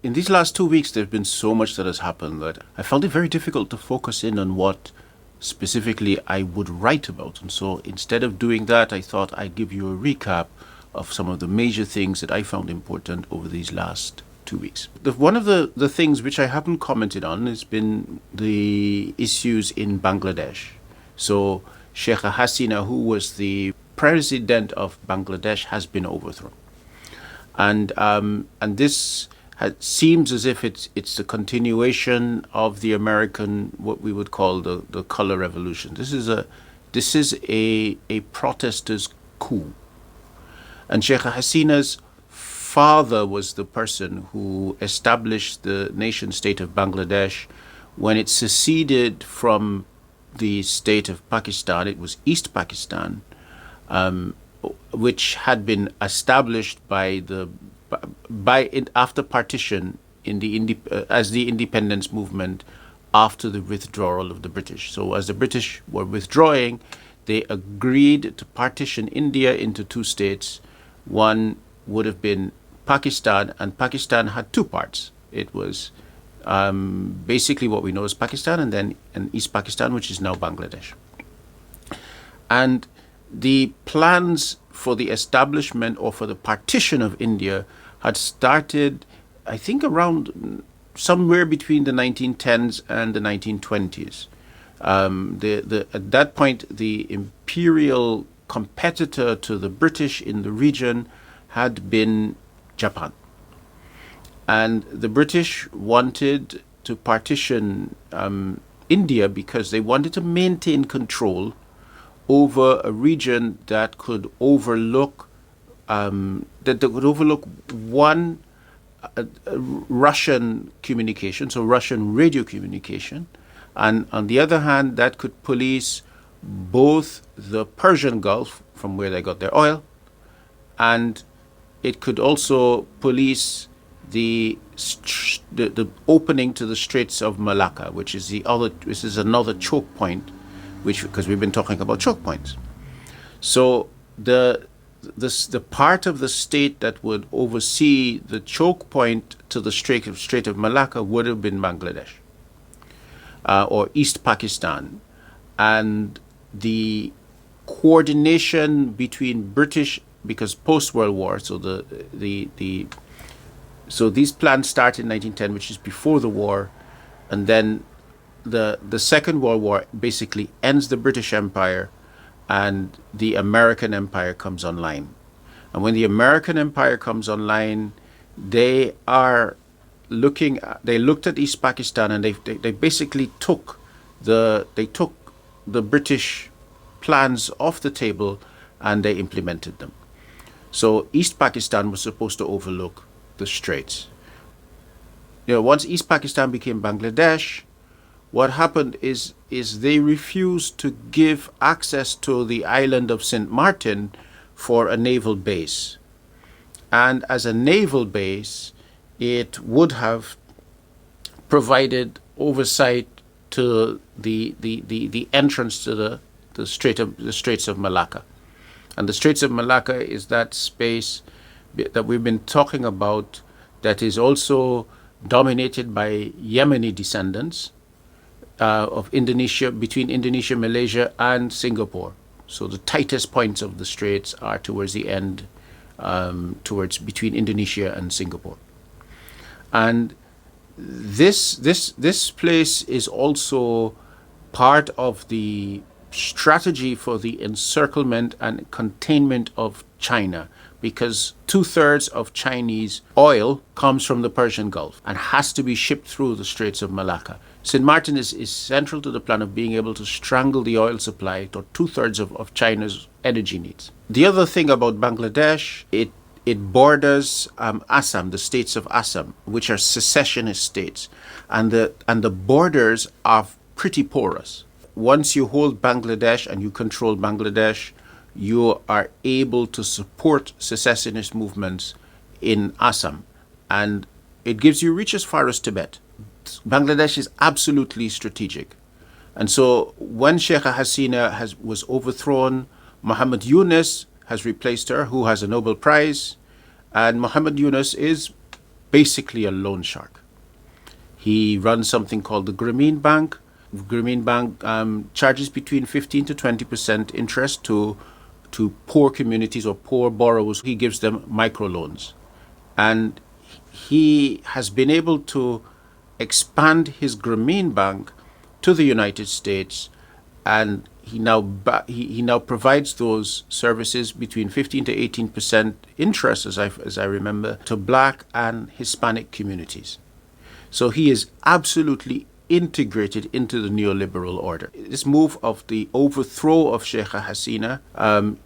in these last 2 weeks, there's been so much that has happened that I found it very difficult to focus in on what specifically I would write about. And so instead of doing that, I thought I'd give you a recap of some of the major things that I found important over these last 2 weeks. One of the things which I haven't commented on has been the issues in Bangladesh. So Sheikh Hasina, who was the president of Bangladesh, has been overthrown. And this seems as if it's the continuation of the American, what we would call the color revolution. This is a protesters' coup. And Sheikh Hasina's father was the person who established the nation state of Bangladesh. When it seceded from the state of Pakistan, it was East Pakistan, which had been established after partition as the independence movement after the withdrawal of the British. So as the British were withdrawing, they agreed to partition India into two states. One would have been Pakistan, and Pakistan had two parts. It was basically what we know as Pakistan, and then East Pakistan, which is now Bangladesh. And the plans for the establishment or for the partition of India had started, I think, around somewhere between the 1910s and the 1920s. At that point, the imperial competitor to the British in the region had been Japan. And the British wanted to partition India because they wanted to maintain control over a region that could overlook one Russian communication, so Russian radio communication, and on the other hand, that could police both the Persian Gulf, from where they got their oil, and it could also police the opening to the Straits of Malacca, which is another choke point, because we've been talking about choke points. So the part of the state that would oversee the choke point to the Strait of Malacca would have been Bangladesh or East Pakistan, and the coordination between British, because post-World War, so so these plans start in 1910, which is before the war, and then the Second World War basically ends the British Empire, and the American Empire comes online. And when the American Empire comes online, they looked at East Pakistan, and they basically took the British plans off the table, and they implemented them. So East Pakistan was supposed to overlook the straits. Once East Pakistan became Bangladesh, what happened is they refused to give access to the island of St. Martin for a naval base. And as a naval base, it would have provided oversight to the entrance to the Straits of Malacca. And the Straits of Malacca is that space that we've been talking about that is also dominated by Yemeni descendants of Indonesia, between Indonesia, Malaysia, and Singapore. So the tightest points of the straits are towards the end, between Indonesia and Singapore. And this place is also part of the strategy for the encirclement and containment of China, because 2/3 of Chinese oil comes from the Persian Gulf and has to be shipped through the Straits of Malacca. St. Martin is central to the plan of being able to strangle the oil supply to 2/3 of China's energy needs. The other thing about Bangladesh, it borders Assam, the states of Assam, which are secessionist states, and the borders are pretty porous. Once you hold Bangladesh and you control Bangladesh, you are able to support secessionist movements in Assam, and it gives you reach as far as Tibet. Bangladesh is absolutely strategic. And so when Sheikh Hasina was overthrown, Muhammad Yunus has replaced her, who has a Nobel Prize, and Muhammad Yunus is basically a loan shark. He runs something called the Grameen Bank. Grameen Bank charges between 15 to 20% interest to poor communities or poor borrowers. He gives them microloans. And he has been able to expand his Grameen Bank to the United States, and he now provides those services between 15 to 18% interest, as I remember, to Black and Hispanic communities. So he is absolutely integrated into the neoliberal order. This move of the overthrow of Sheikh Hasina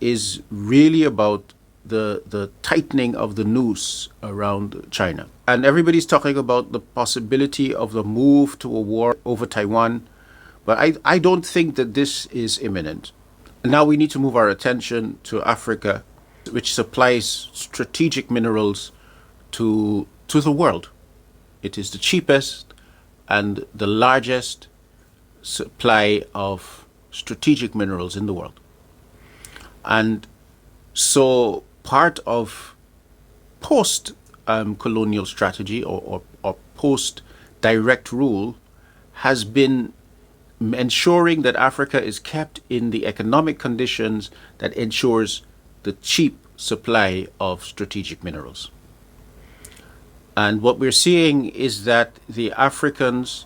is really about the tightening of the noose around China. And everybody's talking about the possibility of the move to a war over Taiwan, but I don't think that this is imminent. Now we need to move our attention to Africa, which supplies strategic minerals to the world. It is the cheapest and the largest supply of strategic minerals in the world. And so part of post-colonial strategy or post-direct rule has been ensuring that Africa is kept in the economic conditions that ensures the cheap supply of strategic minerals. And what we're seeing is that the Africans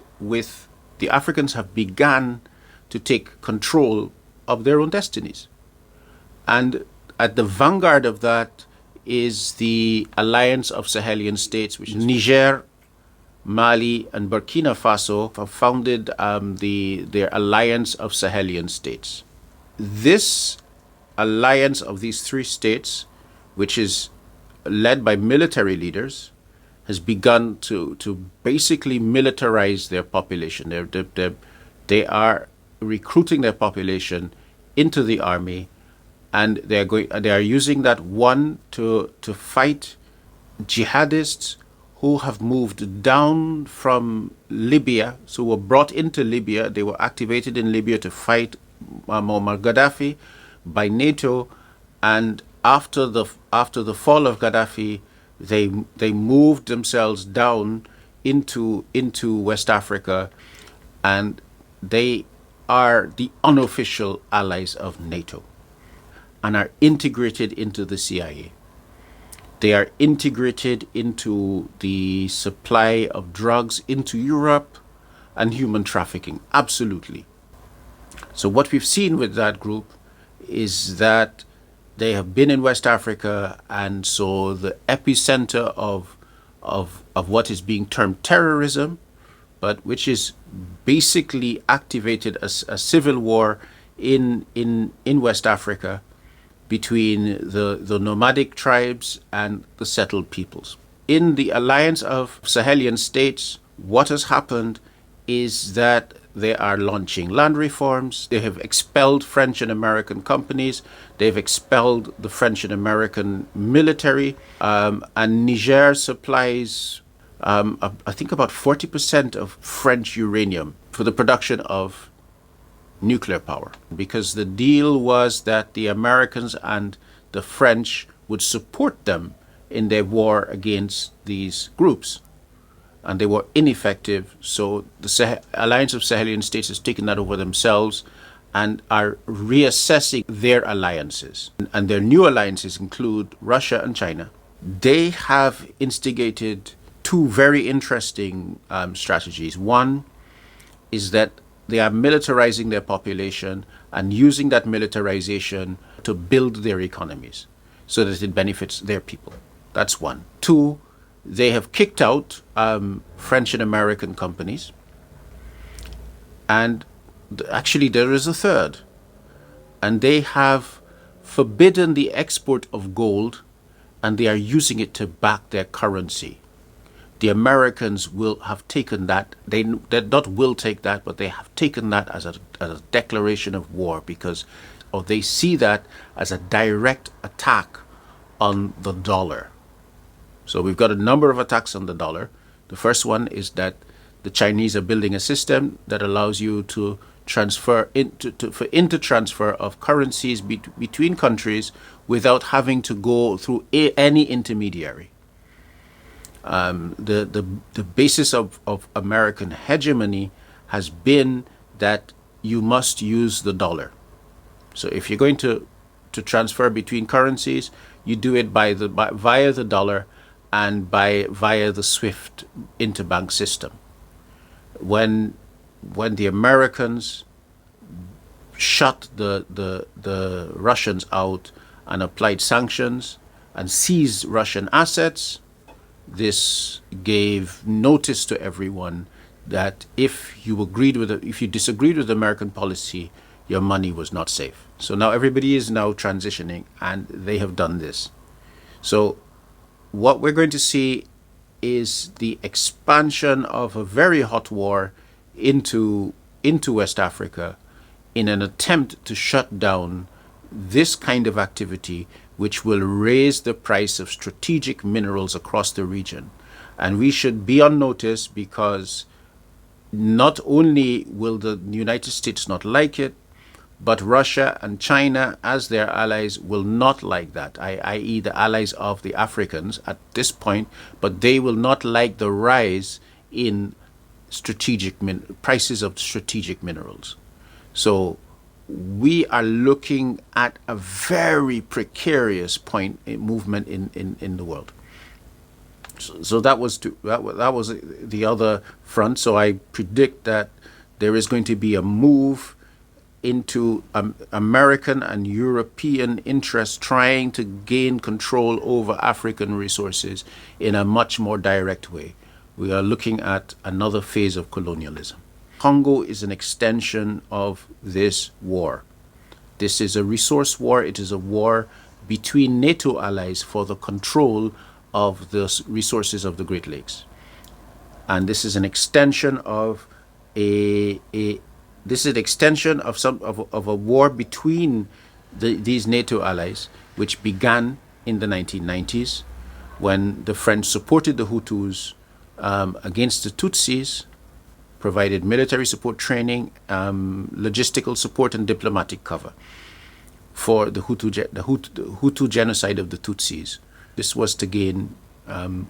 have begun to take control of their own destinies. And at the vanguard of that is the Alliance of Sahelian States, which is Niger, Mali, and Burkina Faso have founded their Alliance of Sahelian States. This alliance of these three states, which is led by military leaders, has begun to basically militarize their population. They are recruiting their population into the army, and they are using that to fight jihadists who have moved down from Libya, so were brought into Libya. They were activated in Libya to fight Muammar Gaddafi by NATO, and after the fall of Gaddafi, they moved themselves down into West Africa, and they are the unofficial allies of NATO and are integrated into the CIA. They are integrated into the supply of drugs into Europe and human trafficking, absolutely. So what we've seen with that group is that they have been in West Africa, and so the epicenter of what is being termed terrorism, but which is basically activated as a civil war in West Africa between the nomadic tribes and the settled peoples. In the Alliance of Sahelian States, what has happened is that they are launching land reforms. They have expelled French and American companies. They've expelled the French and American military. And Niger supplies, I think, about 40% of French uranium for the production of nuclear power, because the deal was that the Americans and the French would support them in their war against these groups. And they were ineffective, so the Alliance of Sahelian States has taken that over themselves and are reassessing their alliances. And their new alliances include Russia and China. They have instigated two very interesting strategies. One is that they are militarizing their population and using that militarization to build their economies so that it benefits their people. That's one. Two, they have kicked out French and American companies. And actually there is a third. And they have forbidden the export of gold, and they are using it to back their currency. The Americans will have taken that. They not will take that, but they have taken that as a declaration of war, because they see that as a direct attack on the dollar. So we've got a number of attacks on the dollar. The first one is that the Chinese are building a system that allows you to transfer for inter-transfer of currencies between countries without having to go through any intermediary. The basis of American hegemony has been that you must use the dollar. So if you're going to transfer between currencies, you do it via the dollar and via the SWIFT interbank system. When the Americans shut the Russians out and applied sanctions and seized Russian assets, this gave notice to everyone that if you disagreed with American policy, your money was not safe. So now everybody is now transitioning, and they have done this. So what we're going to see is the expansion of a very hot war into West Africa in an attempt to shut down this kind of activity, which will raise the price of strategic minerals across the region. And we should be on notice, because not only will the United States not like it, but Russia and China, as their allies, will not like that, i.e. the allies of the Africans at this point, but they will not like the rise in prices of strategic minerals. So we are looking at a very precarious point in movement in the world. So that was the other front. So I predict that there is going to be a move into American and European interests trying to gain control over African resources in a much more direct way. We are looking at another phase of colonialism. Congo is an extension of this war. This is a resource war. It is a war between NATO allies for the control of the resources of the Great Lakes. And this is an extension of a war between these NATO allies, which began in the 1990s when the French supported the Hutus against the Tutsis, provided military support, training, logistical support, and diplomatic cover for the Hutu genocide of the Tutsis. This was to gain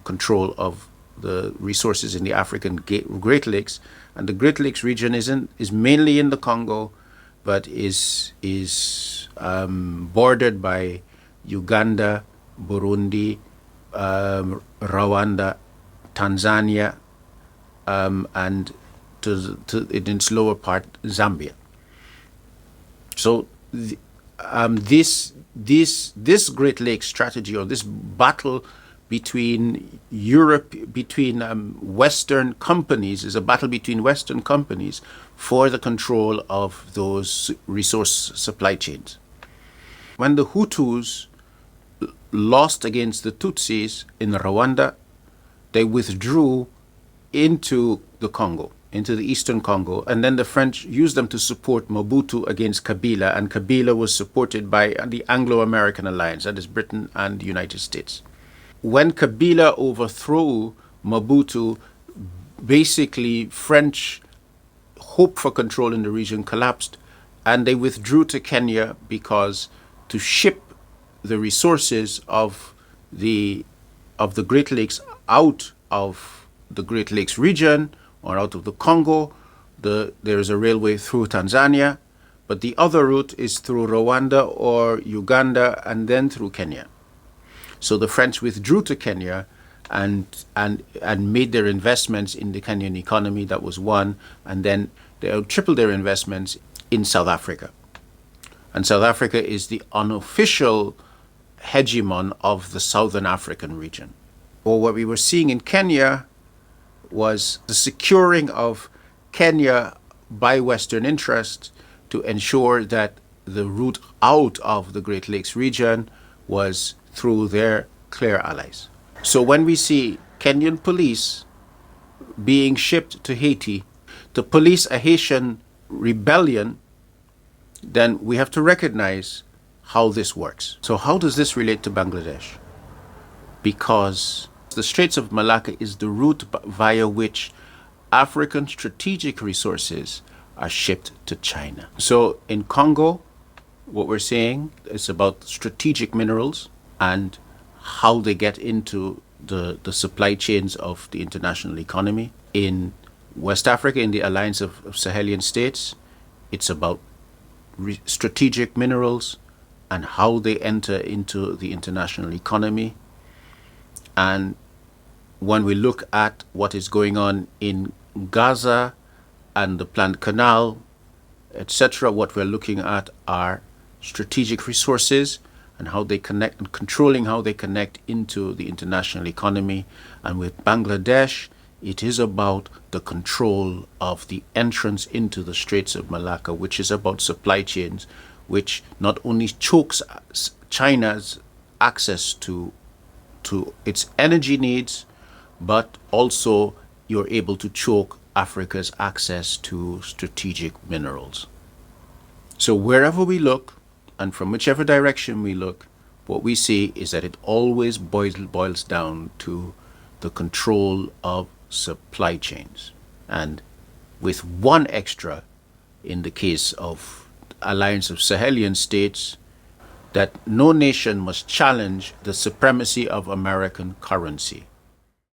control of the resources in the African Great Lakes, and the Great Lakes region is mainly in the Congo, but is bordered by Uganda, Burundi, Rwanda, Tanzania, and in its lower part, Zambia. So this Great Lakes strategy, or this battle between Western companies, is a battle between Western companies for the control of those resource supply chains. When the Hutus lost against the Tutsis in Rwanda, they withdrew into the Congo, into the eastern Congo, and then the French used them to support Mobutu against Kabila, and Kabila was supported by the Anglo-American alliance, that is Britain and the United States. When Kabila overthrew Mobutu, basically French hope for control in the region collapsed, and they withdrew to Kenya, because to ship the resources of the Great Lakes out of the Great Lakes region or out of the Congo, there is a railway through Tanzania, but the other route is through Rwanda or Uganda and then through Kenya. So the French withdrew to Kenya and made their investments in the Kenyan economy. That was one. And then they tripled their investments in South Africa. And South Africa is the unofficial hegemon of the Southern African region. Or what we were seeing in Kenya was the securing of Kenya by Western interest to ensure that the route out of the Great Lakes region was through their clear allies. So when we see Kenyan police being shipped to Haiti to police a Haitian rebellion, then we have to recognize how this works. So how does this relate to Bangladesh? Because the Straits of Malacca is the route via which African strategic resources are shipped to China. So in Congo, what we're saying is about strategic minerals and how they get into the supply chains of the international economy. In West Africa, in the Alliance of Sahelian States, it's about strategic minerals and how they enter into the international economy. And when we look at what is going on in Gaza and the planned canal, etc., what we're looking at are strategic resources and how they connect, and controlling how they connect into the international economy. And with Bangladesh, it is about the control of the entrance into the Straits of Malacca, which is about supply chains, which not only chokes China's access to its energy needs, but also you're able to choke Africa's access to strategic minerals. So wherever we look, and from whichever direction we look, what we see is that it always boils down to the control of supply chains. And with one extra, in the case of Alliance of Sahelian States, that no nation must challenge the supremacy of American currency.